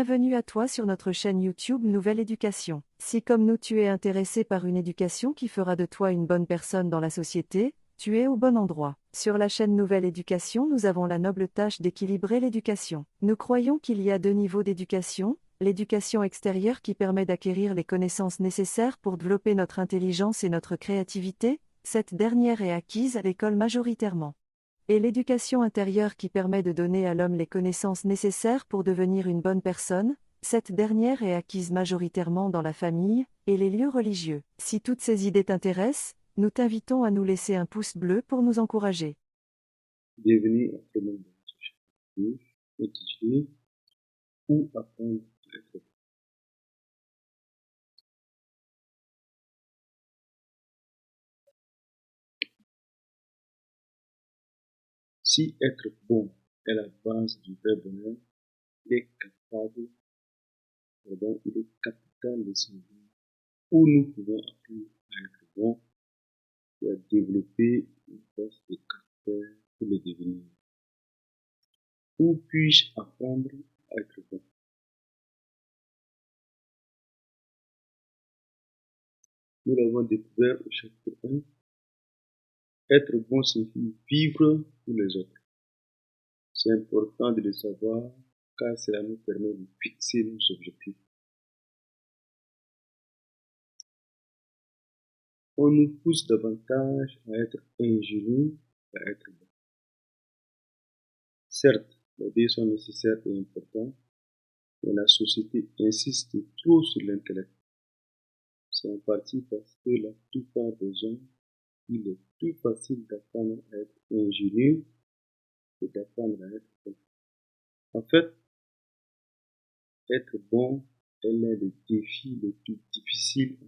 Bienvenue à toi sur notre chaîne YouTube Nouvelle Éducation. Si comme nous tu es intéressé par une éducation qui fera de toi une bonne personne dans la société, tu es au bon endroit. Sur la chaîne Nouvelle Éducation, nous avons la noble tâche d'équilibrer l'éducation. Nous croyons qu'il y a deux niveaux d'éducation, l'éducation extérieure qui permet d'acquérir les connaissances nécessaires pour développer notre intelligence et notre créativité, cette dernière est acquise à l'école majoritairement. Et l'éducation intérieure qui permet de donner à l'homme les connaissances nécessaires pour devenir une bonne personne, cette dernière est acquise majoritairement dans la famille et les lieux religieux. Si toutes ces idées t'intéressent, nous t'invitons à nous laisser un pouce bleu pour nous encourager. Bienvenue à tout le monde dans ce chapitre intitulé Où apprendre à être bon. Si être bon est la base du vrai bonheur, il est capital de savoir où nous pouvons apprendre à être bon et à développer une force de caractère pour le devenir. Où puis-je apprendre à être bon? Nous l'avons découvert au chapitre 1. Être bon signifie vivre pour les autres. C'est important de le savoir car cela nous permet de fixer nos objectifs. On nous pousse davantage à être ingénieux qu'à être bon. Certes, les deux sont nécessaires et importants, mais la société insiste trop sur l'intellect. C'est en partie parce que la plupart des gens, il est plus facile d'apprendre à être ingénieux que d'apprendre à être bon. En fait, être bon est l'un des défis les plus difficiles.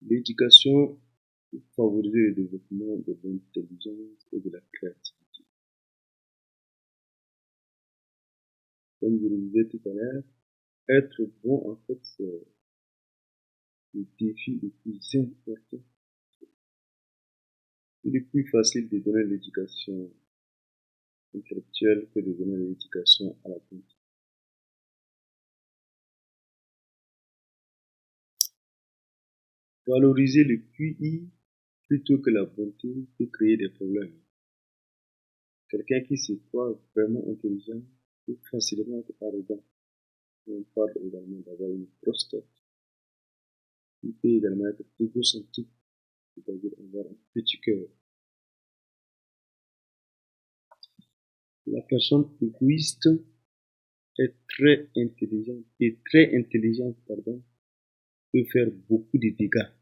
L'éducation pour favoriser le développement de l'intelligence et de la créativité. Comme je le disais tout à l'heure, être bon, en fait, c'est le défi le plus important. Il est plus facile de donner l'éducation intellectuelle que de donner l'éducation à la politique. Valoriser le QI plutôt que la bonté peut créer des problèmes. Quelqu'un qui se croit vraiment intelligent peut facilement être arrogant. On parle également d'avoir une grosse tête. Il peut également être égocentrique, c'est-à-dire avoir un petit cœur. La personne égoïste est très intelligente, peut faire beaucoup de dégâts.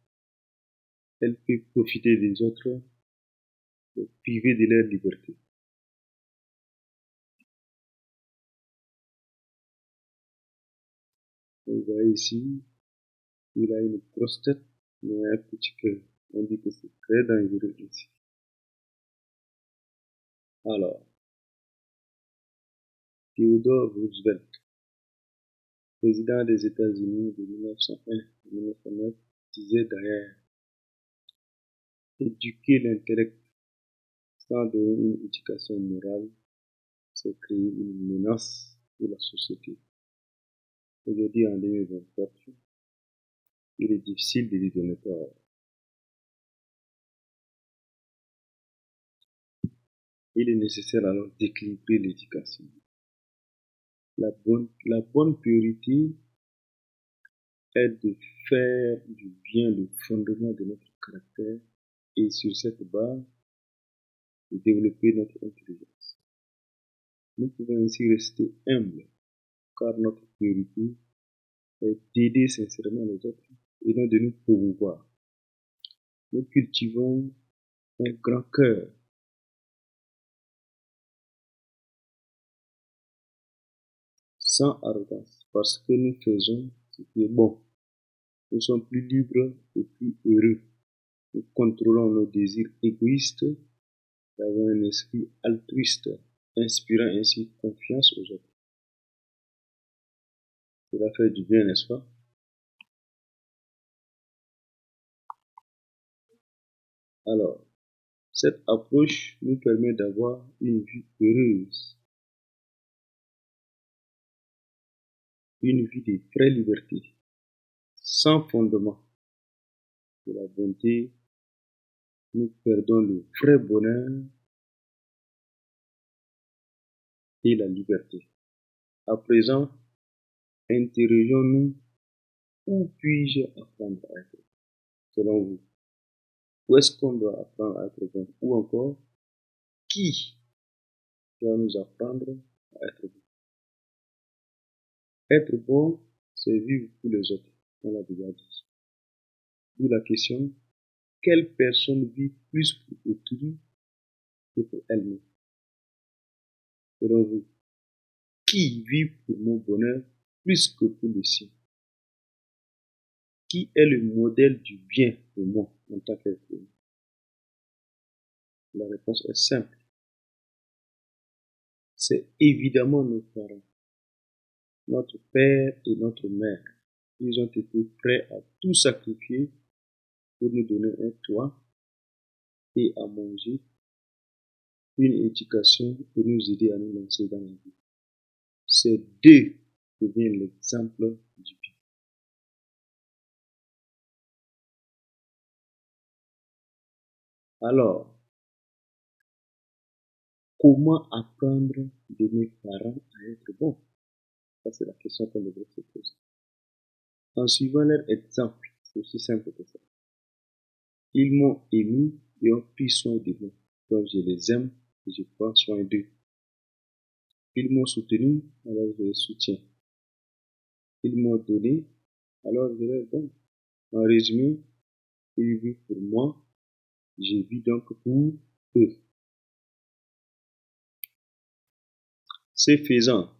Elle peut profiter des autres et priver de leur liberté. Vous voyez ici, il a une grosse tête, mais un petit cœur. On dit que c'est très dangereux ici. Alors, Theodore Roosevelt, président des États-Unis de 1901 à 1909, disait d'ailleurs, éduquer l'intellect sans donner une éducation morale, c'est créer une menace pour la société. Aujourd'hui, en 2024, il est difficile de lui donner tort. Il est nécessaire alors d'équilibrer l'éducation. La bonne priorité est de faire du bien le fondement de notre caractère et sur cette base, de développer notre intelligence. Nous pouvons ainsi rester humbles car notre priorité est d'aider sincèrement les autres et non de nous promouvoir. Nous cultivons un grand cœur sans arrogance parce que nous faisons ce qui est bon. Nous sommes plus libres et plus heureux. Nous contrôlons nos désirs égoïstes et avons un esprit altruiste, inspirant ainsi confiance aux autres. Cela fait du bien, n'est-ce pas? Alors, Cette approche nous permet d'avoir une vie heureuse, une vie de vraie liberté, sans fondement de la bonté. Nous perdons le vrai bonheur et la liberté. À présent, interrogeons-nous, où puis-je apprendre à être bon, selon vous? Où est-ce qu'on doit apprendre à être bon? Ou encore, qui doit nous apprendre à être bon? Être bon, c'est vivre pour les autres, on l'a déjà dit. D'où la question, quelle personne vit plus pour autrui que pour elle-même? Selon vous, qui vit pour mon bonheur plus que pour le sien? Qui est le modèle du bien pour moi en tant qu'être humain? La réponse est simple. C'est évidemment nos parents, notre père et notre mère. Ils ont été prêts à tout sacrifier pour nous donner un toit et à manger, une éducation pour nous aider à nous lancer dans la vie. Ces deux deviennent l'exemple du bien. Alors, comment apprendre de mes parents à être bons? Ça, c'est la question qu'on devrait se poser. En suivant leur exemple, c'est aussi simple que ça. Ils m'ont émis et ont pris soin de moi. Donc je les aime et je prends soin d'eux. Ils m'ont soutenu, alors je les soutiens. Ils m'ont donné, alors je leur donne. En résumé, ils vivent pour moi, je vis donc pour eux. Ce faisant,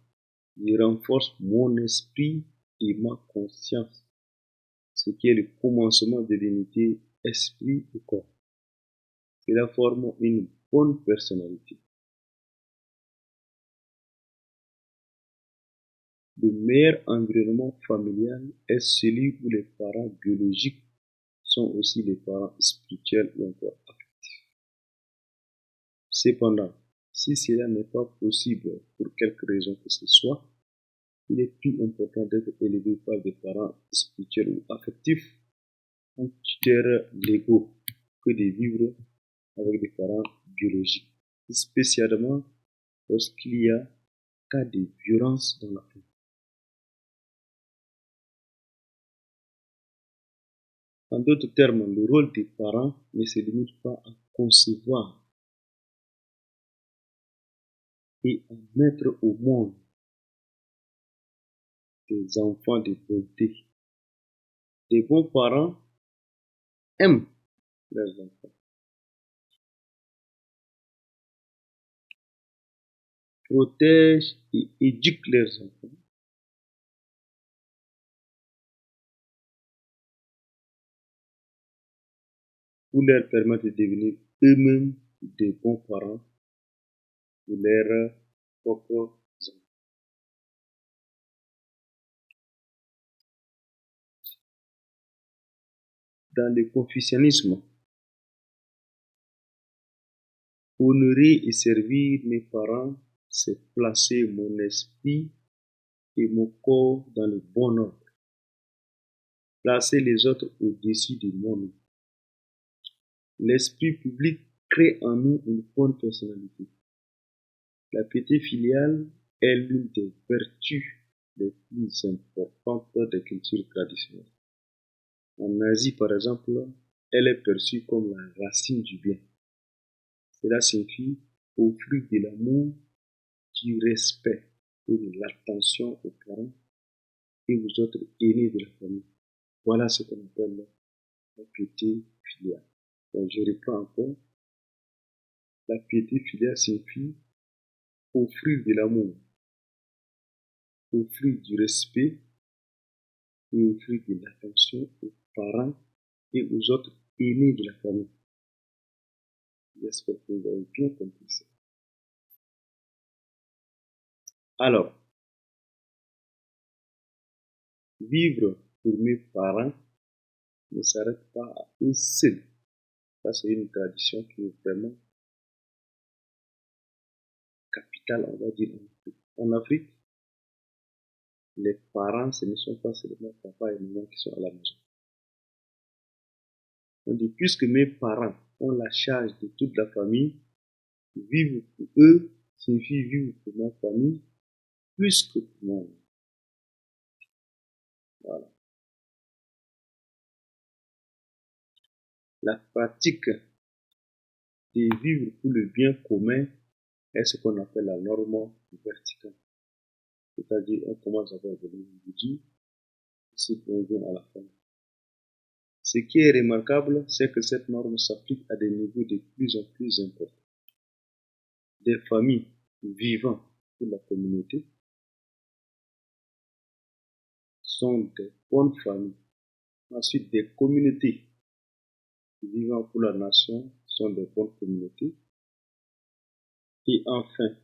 je renforce mon esprit et ma conscience, ce qui est le commencement de l'unité esprit et corps. Cela forme une bonne personnalité. Le meilleur environnement familial est celui où les parents biologiques sont aussi les parents spirituels ou encore affectifs. Cependant, si cela n'est pas possible pour quelque raison que ce soit, il est plus important d'être élevé par des parents spirituels ou affectifs ou tuteurs légaux que de vivre avec des parents biologiques, spécialement lorsqu'il y a cas de violence dans la famille. En d'autres termes, le rôle des parents ne se limite pas à concevoir et à mettre au monde des enfants de bonté. Les bons parents aiment leurs enfants, protègent et éduquent leurs enfants, pour leur permettre de devenir eux-mêmes des bons parents pour leurs propres enfants. Dans le confucianisme, honorer et servir mes parents, c'est placer mon esprit et mon corps dans le bon ordre. Placer les autres au-dessus de moi-même. L'esprit public crée en nous une bonne personnalité. La piété filiale est l'une des vertus les plus importantes des cultures traditionnelles. En Asie, par exemple, elle est perçue comme la racine du bien. Cela signifie offrir de l'amour, du respect et de l'attention aux parents et aux autres aînés de la famille. Voilà ce qu'on appelle la piété filiale. Donc, je reprends encore. La piété filiale signifie offrir de l'amour, offrir du respect et offrir de l'attention aux parents et aux autres aînés de la famille. J'espère que vous avez bien compris ça. Alors, vivre pour mes parents ne s'arrête pas à eux seuls. Ça, c'est une tradition qui est vraiment capitale, on va dire, en Afrique. En Afrique, les parents, ce ne sont pas seulement papa et maman qui sont à la maison. On dit, puisque mes parents ont la charge de toute la famille, vivre pour eux signifie vivre pour ma famille plus que pour moi. Voilà. La pratique de vivre pour le bien commun est ce qu'on appelle la norme verticale. C'est-à-dire, on commence avec l'individu, ensuite on vient à la famille. Ce qui est remarquable, c'est que cette norme s'applique à des niveaux de plus en plus importants. Des familles vivant pour la communauté sont des bonnes familles. Ensuite, des communautés vivant pour la nation sont des bonnes communautés. Et enfin,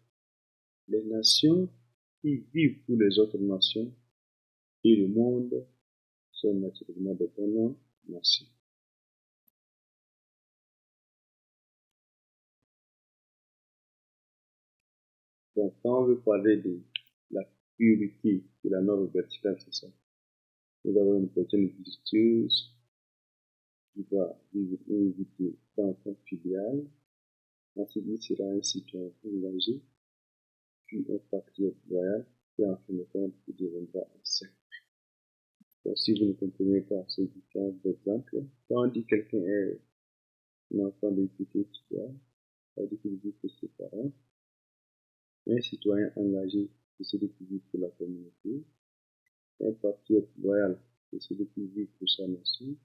les nations qui vivent pour les autres nations et le monde sont naturellement des bonnes nations. Donc, quand on veut parler de la purité de la norme verticale, c'est ça. Nous avons une personne virtueuse qui va vivre une vie d'enfant filial. Ensuite, il sera un citoyen engagé, puis un patriote loyal, et en fin de compte, il deviendra un saint. Donc, si vous ne comprenez pas ces différents exemples, quand on dit quelqu'un est un enfant d'équité filiale, ça veut dire qu'il vit pour ses parents. Un citoyen engagé, c'est celui qui vit pour la communauté. Un patriote loyal, c'est celui qui vit pour sa nation.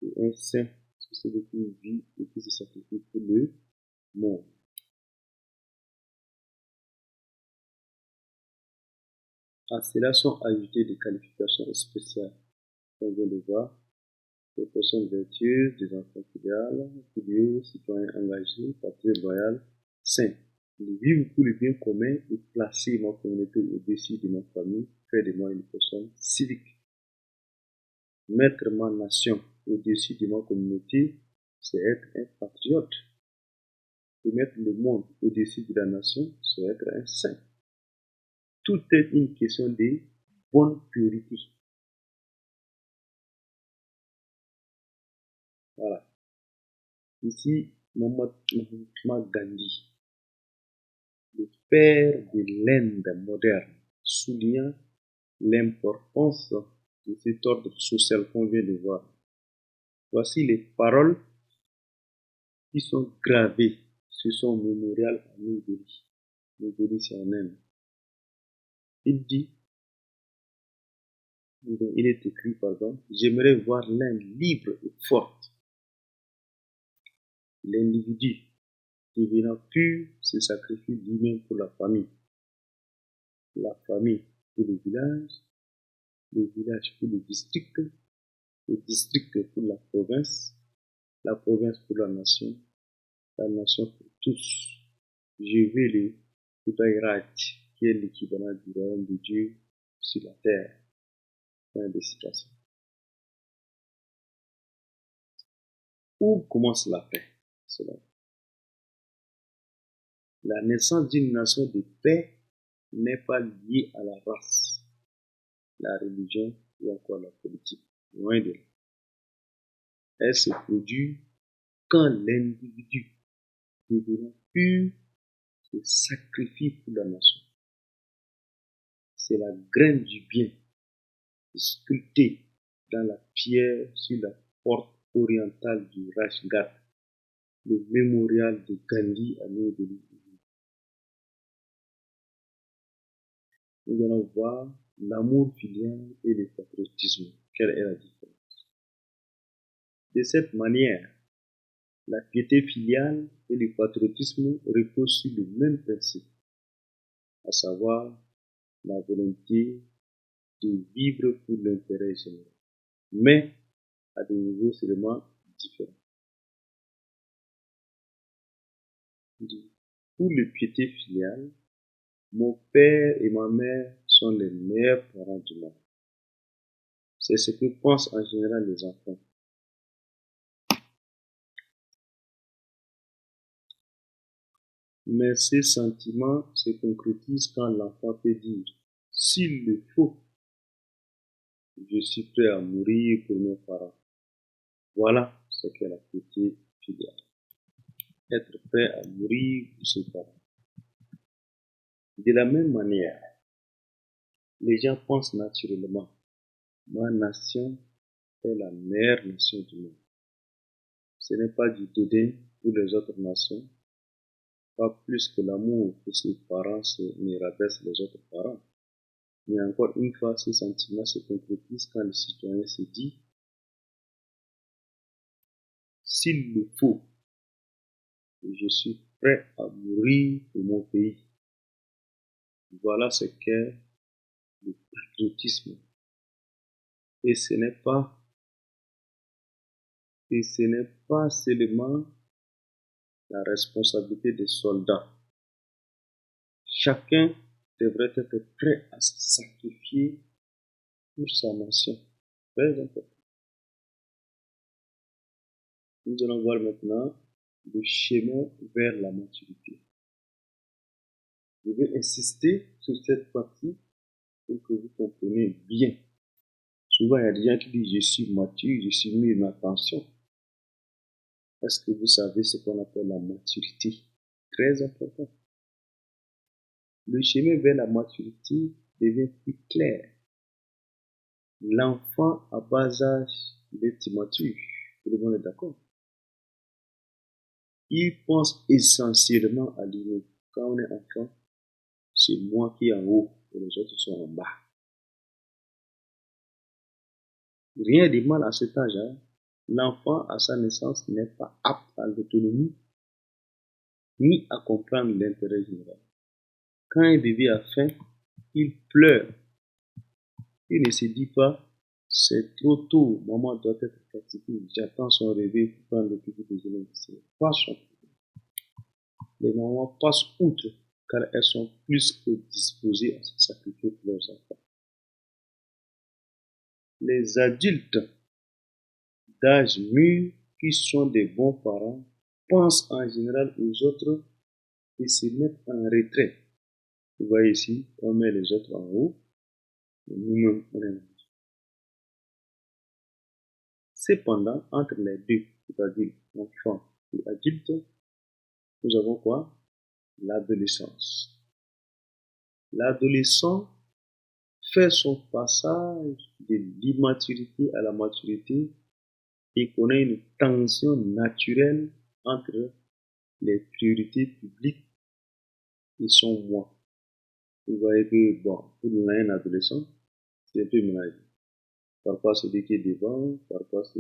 Et un saint, c'est celui qui vit et qui se sacrifie pour le monde. À cela sont ajoutées des qualifications spéciales. On vient de voir des personnes vertueuses, des enfants fidèles, citoyens engagés, patriotes loyaux, saints. Vivre pour le bien commun et placer ma communauté au-dessus de ma famille fait de moi une personne civique. Mettre ma nation au-dessus de ma communauté, c'est être un patriote. Et mettre le monde au-dessus de la nation, c'est être un saint. Tout est une question de bonne purité. Voilà. Ici, Mahatma Gandhi, le père de l'Inde moderne, soulignant l'importance de cet ordre social qu'on vient de voir. Voici les paroles qui sont gravées sur son mémorial à New Delhi. New Delhi, c'est en Inde. Il dit, il est écrit, pardon, j'aimerais voir l'Inde libre et forte. L'individu devenant pur se sacrifie lui-même pour la famille pour le village pour le district pour la province pour la nation pour tous. Je veux le Udairaj, qui est l'équivalent du royaume de Dieu sur la terre. Fin de citation. Où commence la paix? La naissance d'une nation de paix n'est pas liée à la race, la religion ou encore la politique. Loin de là. Elle se produit quand l'individu devenant pur se sacrifie pour la nation. C'est la graine du bien sculptée dans la pierre sur la porte orientale du Rajghat, le mémorial de Gandhi à New Delhi. Nous allons voir l'amour filial et le patriotisme. Quelle est la différence? De cette manière, la piété filiale et le patriotisme reposent sur le même principe, à savoir la volonté de vivre pour l'intérêt général, mais à des niveaux seulement différents. Pour le piété filiale, mon père et ma mère sont les meilleurs parents du monde. C'est ce que pensent en général les enfants. Mais ces sentiments se concrétisent quand l'enfant peut dire, s'il le faut, je suis prêt à mourir pour mes parents. Voilà ce qu'est la piété filiale. Être prêt à mourir pour ses parents. De la même manière, les gens pensent naturellement, ma nation est la meilleure nation du monde. Ce n'est pas du dédain pour les autres nations, pas plus que l'amour pour ses parents ne rabaisse les autres parents. Mais encore une fois, ce sentiment se concrétise quand le citoyen se dit, s'il le faut, je suis prêt à mourir pour mon pays. Voilà ce qu'est le patriotisme. Et ce n'est pas seulement la responsabilité des soldats. Chacun devrait être prêt à se sacrifier pour sa nation. Très important. Nous allons voir maintenant le chemin vers la maturité. Je vais insister sur cette partie pour que vous compreniez bien. Souvent, il y a des gens qui disent, je suis mature, je suis mis en attention. Est-ce que vous savez ce qu'on appelle la maturité? Très important. Le chemin vers la maturité devient plus clair. L'enfant à bas âge, il est immature. Tout le monde est d'accord. Il pense essentiellement à lui-même. Quand on est enfant, c'est moi qui est en haut et les autres sont en bas. Rien de mal à cet âge. L'enfant à sa naissance n'est pas apte à l'autonomie ni à comprendre l'intérêt général. Quand un bébé a faim, il pleure. Il ne se dit pas, c'est trop tôt, maman doit être fatiguée, j'attends son réveil pour prendre le petit déjeuner. C'est pas son problème. Les mamans passent outre car elles sont plus que disposées à se sacrifier pour leurs enfants. Les adultes d'âge mûr qui sont des bons parents pensent en général aux autres et se mettent en retrait. Vous voyez ici, on met les autres en haut, et nous-mêmes on est en bas. Cependant, entre les deux, c'est-à-dire enfant et adulte, nous avons quoi? L'adolescence. L'adolescent fait son passage de l'immaturité à la maturité et connaît une tension naturelle entre les priorités publiques et son moi. Vous voyez que, bon, pour un adolescent, c'est un peu mélangé. Parfois, c'est celui qui est devant, parfois, c'est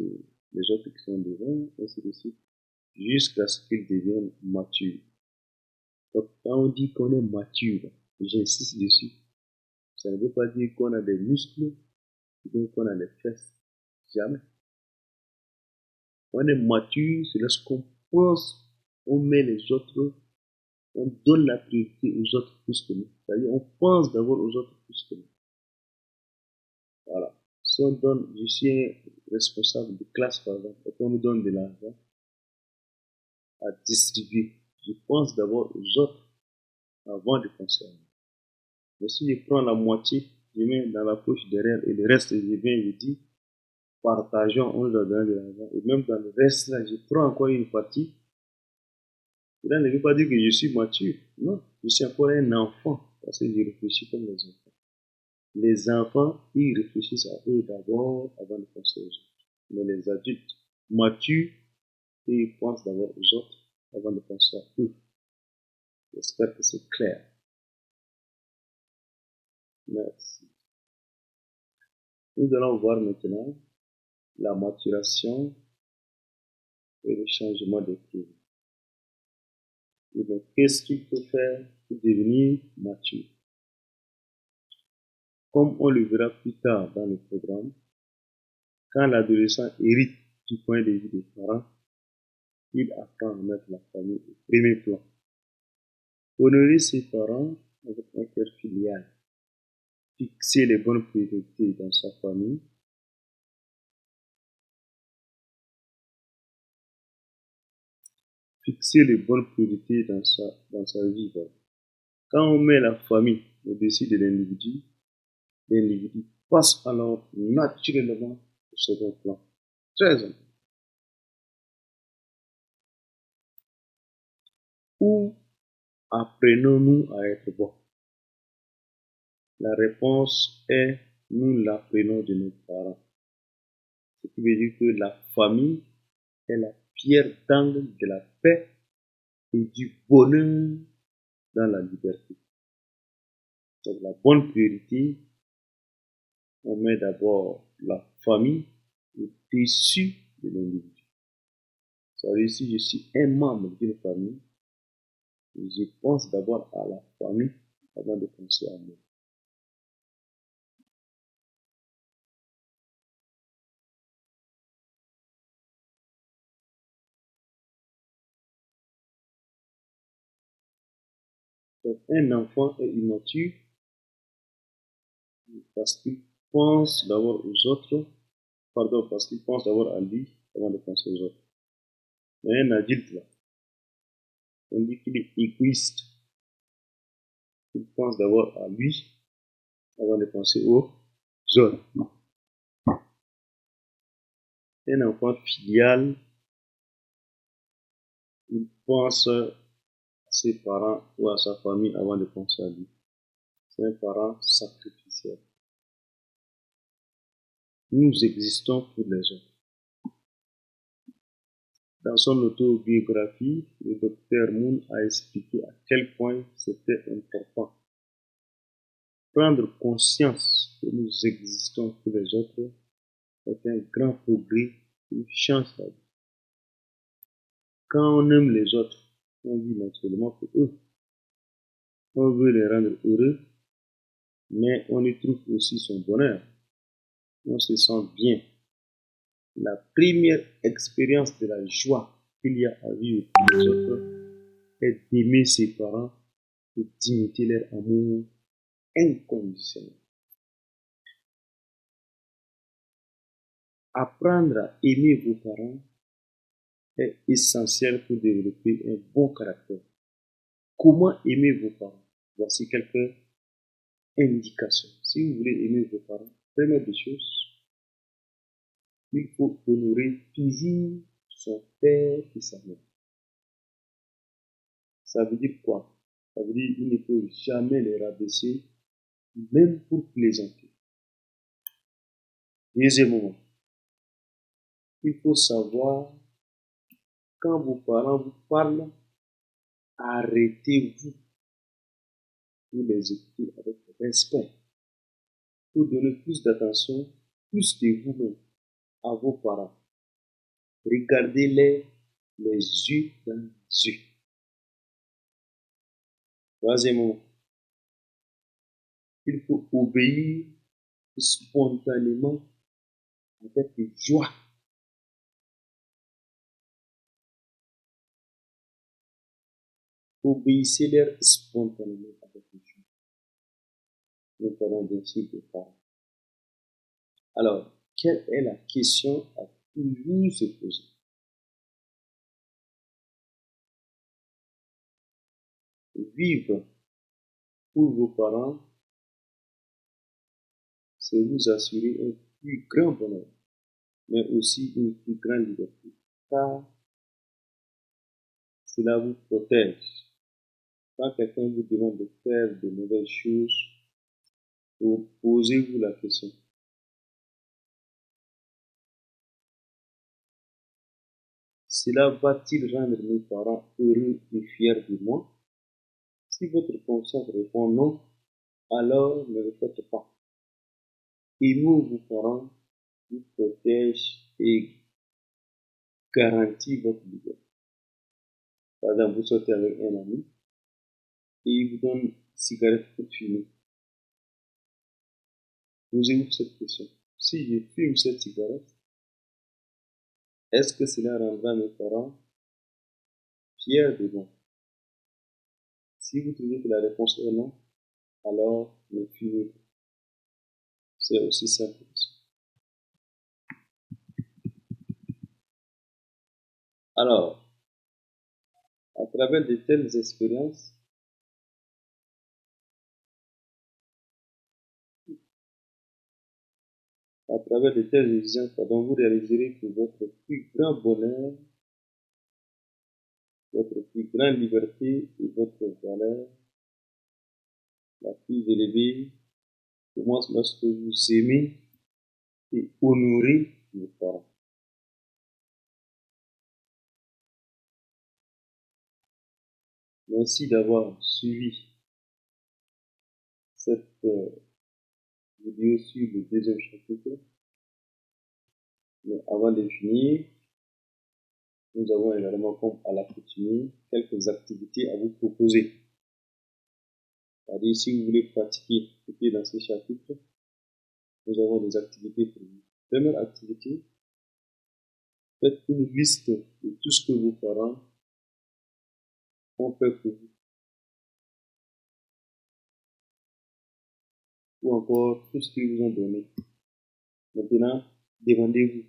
les autres qui sont devant, ainsi de suite, jusqu'à ce qu'il devienne mature. Donc, quand on dit qu'on est mature, j'insiste dessus, ça ne veut pas dire qu'on a des muscles ou bien qu'on a des fesses. Jamais. On est mature, c'est lorsqu'on pense, on met les autres, on donne la priorité aux autres plus que nous. C'est-à-dire, on pense d'abord aux autres plus que nous. Voilà. Si on donne, je suis responsable de classe par exemple, et qu'on nous donne de l'argent à distribuer, je pense d'abord aux autres avant de penser à moi. Mais si je prends la moitié, je mets dans la poche derrière et le reste, je viens, je dis, partageons, on nous a donné de l'argent. Et même dans le reste, là, je prends encore une partie. Cela ne veut pas dire que je suis mature. Non, je suis encore un enfant parce que je réfléchis comme les enfants. Les enfants, ils réfléchissent à eux d'abord avant de penser aux autres. Mais les adultes matures, ils pensent d'abord aux autres avant de penser à eux. J'espère que c'est clair. Merci. Nous allons voir maintenant la maturation et le changement de priorité. Qu'est-ce qu'il faut faire pour devenir mature? Comme on le verra plus tard dans le programme, quand l'adolescent hérite du point de vue des parents, il apprend à mettre la famille au premier plan. Honorer ses parents avec un cœur filial, fixer les bonnes priorités dans sa famille, fixer les bonnes priorités dans sa vie. Voilà. Quand on met la famille au-dessus de l'individu passe alors naturellement au second plan. Très important. Où apprenons-nous à être bons? La réponse est nous l'apprenons de nos parents. Ce qui veut dire que la famille est la pierre d'angle de la paix et du bonheur dans la liberté. Donc la bonne priorité, on met d'abord la famille au-dessus de l'individu. Ça veut dire si je suis un membre d'une famille, je pense d'abord à la famille avant de penser à moi. Donc un enfant est immature parce qu'il pense d'abord aux autres, parce qu'il pense d'abord à lui avant de penser aux autres. Mais un adulte, là, on dit qu'il est égoïste. Il pense d'abord à lui avant de penser aux autres. Un enfant filial, il pense à ses parents ou à sa famille avant de penser à lui. C'est un parent sacrificiel. Nous existons pour les autres. Dans son autobiographie, le docteur Moon a expliqué à quel point c'était important. Prendre conscience que nous existons pour les autres est un grand progrès qui change la vie. Quand on aime les autres, on vit naturellement pour eux. On veut les rendre heureux, mais on y trouve aussi son bonheur. On se sent bien. La première expérience de la joie qu'il y a à vivre pour les autres est d'aimer ses parents et d'imiter leur amour inconditionnel. Apprendre à aimer vos parents est essentiel pour développer un bon caractère. Comment aimer vos parents? Voici quelques indications. Si vous voulez aimer vos parents, première des choses, il faut honorer toujours son père et sa mère. Ça veut dire quoi? Ça veut dire qu'il ne faut jamais les rabaisser, même pour plaisanter. Deuxièmement, il faut savoir, quand vos parents vous parlent, arrêtez-vous pour les écouter avec respect. Pour donner plus d'attention, plus de vous-même à vos parents. Regardez-les les yeux dans les yeux. Troisièmement, il faut obéir spontanément avec joie. Obéissez-leur spontanément avec joie. Nous parlons bien sûr des parents. Alors, quelle est la question à toujours se poser? Vivre pour vos parents, c'est vous assurer un plus grand bonheur, mais aussi une plus grande liberté, car cela vous protège. Quand quelqu'un vous demande de faire de mauvaises choses, posez-vous la question. Cela va-t-il rendre mes parents heureux et fiers de moi? Si votre conscience répond non, alors ne le faites pas. Aimez vos parents, vous protège et garantit votre liberté. Par exemple, vous sortez avec un ami et il vous donne une cigarette pour fumer. Posez-vous cette question. Si je fume cette cigarette, est-ce que cela rendra mes parents fiers de moi? Si vous trouvez que la réponse est non, alors ne fumez pas. C'est aussi simple que ça. Alors, À travers de telles expériences, vous réaliserez que votre plus grand bonheur, votre plus grande liberté et votre valeur la plus élevée commence lorsque vous aimez et honorez vos parents. Merci d'avoir suivi cette vidéo sur le deuxième chapitre. Mais avant de finir, nous avons également, comme à l'accoutumée, quelques activités à vous proposer. C'est-à-dire, si vous voulez pratiquer ce qui est dans ce chapitre, nous avons des activités pour vous. Première activité, faites une liste de tout ce que vos parents ont fait pour vous. Ou encore tout ce qu'ils vous ont donné. Maintenant, demandez-vous,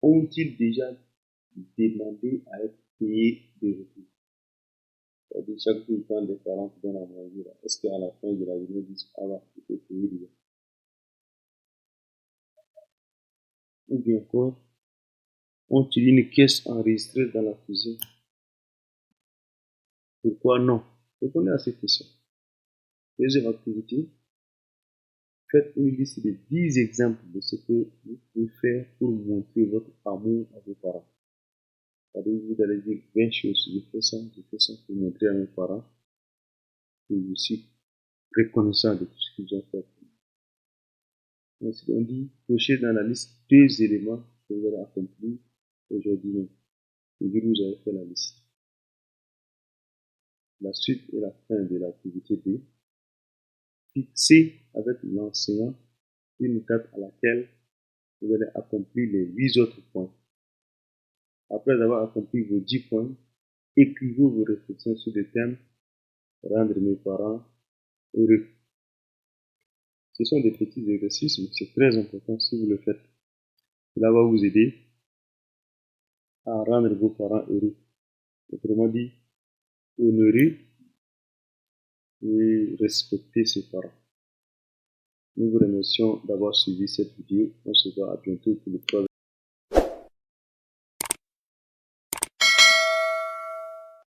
ont-ils déjà demandé à être payés de retour? C'est-à-dire, chaque fois quand des parents te donnent à manger, est-ce qu'à la fin de la journée, ils disent, ah bah, il faut payer déjà? Ou bien encore, ont-ils une caisse enregistrée dans la cuisine? Pourquoi non? Répondez à cette question. Deuxième activité, faites une liste de 10 exemples de ce que vous pouvez faire pour montrer votre amour à vos parents. C'est-à-dire, vous allez dire 20 choses. Je fais ça pour montrer à mes parents que je suis reconnaissant de tout ce qu'ils ont fait. Ensuite, on dit, cochez dans la liste 2 éléments que vous allez accomplir aujourd'hui. Et vous avez fait la liste. La suite et la fin de l'activité B. Fixez avec l'enseignant une date à laquelle vous allez accomplir les 8 autres points. Après avoir accompli vos 10 points, écrivez vos réflexions sur le thème rendre mes parents heureux. Ce sont des petits exercices, mais c'est très important si vous le faites. Cela va vous aider à rendre vos parents heureux. Autrement dit, honorer et respecter ses parents. Nous vous remercions d'avoir suivi cette vidéo. On se voit à bientôt pour le prochain.